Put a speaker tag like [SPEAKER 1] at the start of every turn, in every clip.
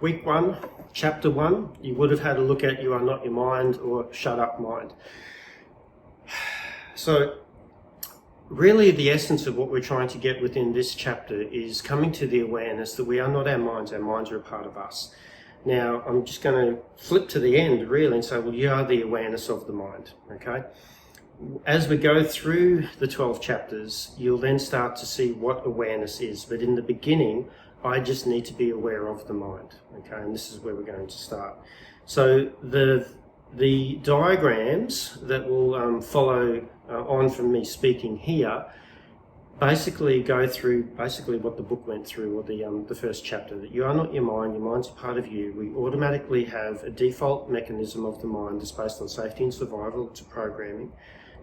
[SPEAKER 1] Week 1, Chapter 1, you would have had a look at You Are Not Your Mind or Shut Up Mind. So really the essence of what we're trying to get within this chapter is coming to the awareness that we are not our minds are a part of us. Now I'm just going to flip to the end really and say, well, you are the awareness of the mind, okay? As we go through the 12 chapters, you'll then start to see what awareness is. But in the beginning, I just need to be aware of the mind, okay? And this is where we're going to start. So the diagrams that will follow on from me speaking here basically go through what the book went through, or the first chapter, that you are not your mind, your mind's a part of you. We automatically have a default mechanism of the mind that's based on safety and survival, it's a programming,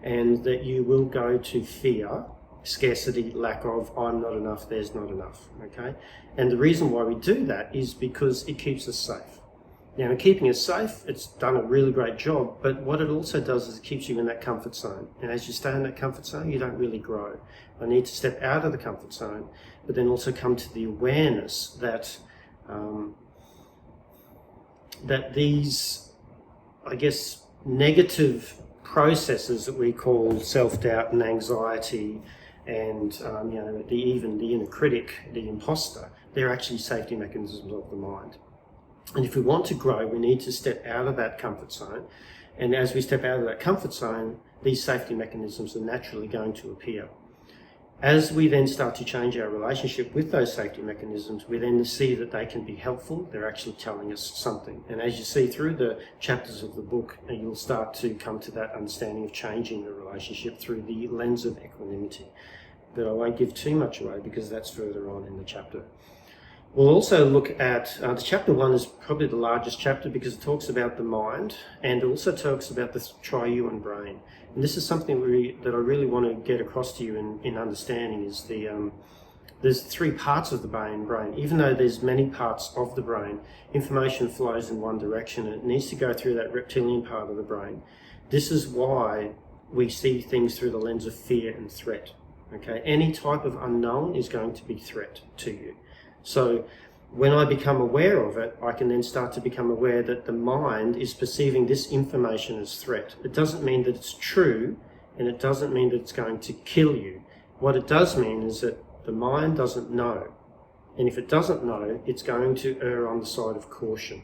[SPEAKER 1] and that you will go to fear, scarcity, lack of, I'm not enough, there's not enough, okay? And the reason why we do that is because it keeps us safe. Now, in keeping us safe, it's done a really great job, but what it also does is it keeps you in that comfort zone. And as you stay in that comfort zone, you don't really grow. I need to step out of the comfort zone, but then also come to the awareness that that these, I guess, negative processes that we call self-doubt and anxiety and even the inner critic, the imposter, they're actually safety mechanisms of the mind. And if we want to grow, we need to step out of that comfort zone. And as we step out of that comfort zone, these safety mechanisms are naturally going to appear. As we then start to change our relationship with those safety mechanisms, we then see that they can be helpful. They're actually telling us something. And as you see through the chapters of the book, you'll start to come to that understanding of changing the relationship through the lens of equanimity. But I won't give too much away because that's further on in the chapter. We'll also look at, the chapter 1 is probably the largest chapter because it talks about the mind and also talks about the triune brain. And this is something that I really want to get across to you in understanding is there's 3 parts of the brain. Even though there's many parts of the brain, information flows in one direction and it needs to go through that reptilian part of the brain. This is why we see things through the lens of fear and threat. Okay? Any type of unknown is going to be threat to you. So when I become aware of it, I can then start to become aware that the mind is perceiving this information as threat. It doesn't mean that it's true, and it doesn't mean that it's going to kill you. What it does mean is that the mind doesn't know. And if it doesn't know, it's going to err on the side of caution.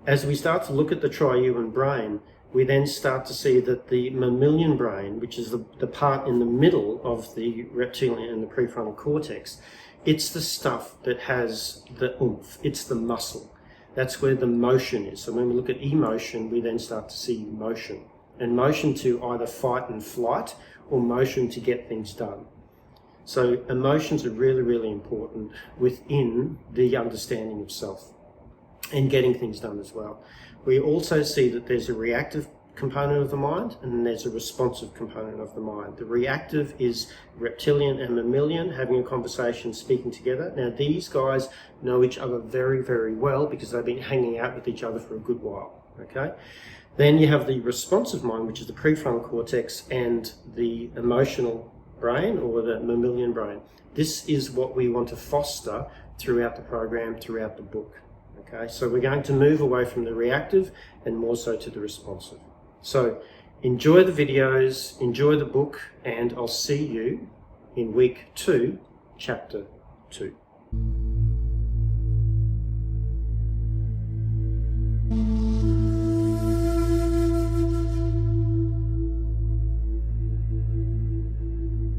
[SPEAKER 1] As we start to look at the triune brain, we then start to see that the mammalian brain, which is the part in the middle of the reptilian and the prefrontal cortex, it's the stuff that has the oomph, it's the muscle. That's where the motion is. So when we look at emotion, we then start to see motion. And motion to either fight and flight or motion to get things done. So emotions are really, really important within the understanding of self and getting things done as well. We also see that there's a reactive component of the mind and then there's a responsive component of the mind. The reactive is reptilian and mammalian having a conversation, speaking together. Now these guys know each other very, very well because they've been hanging out with each other for a good while, okay? Then you have the responsive mind, which is the prefrontal cortex and the emotional brain or the mammalian brain. This is what we want to foster throughout the program, throughout the book, okay? So we're going to move away from the reactive and more so to the responsive. So enjoy the videos, enjoy the book, and I'll see you in week 2, chapter 2.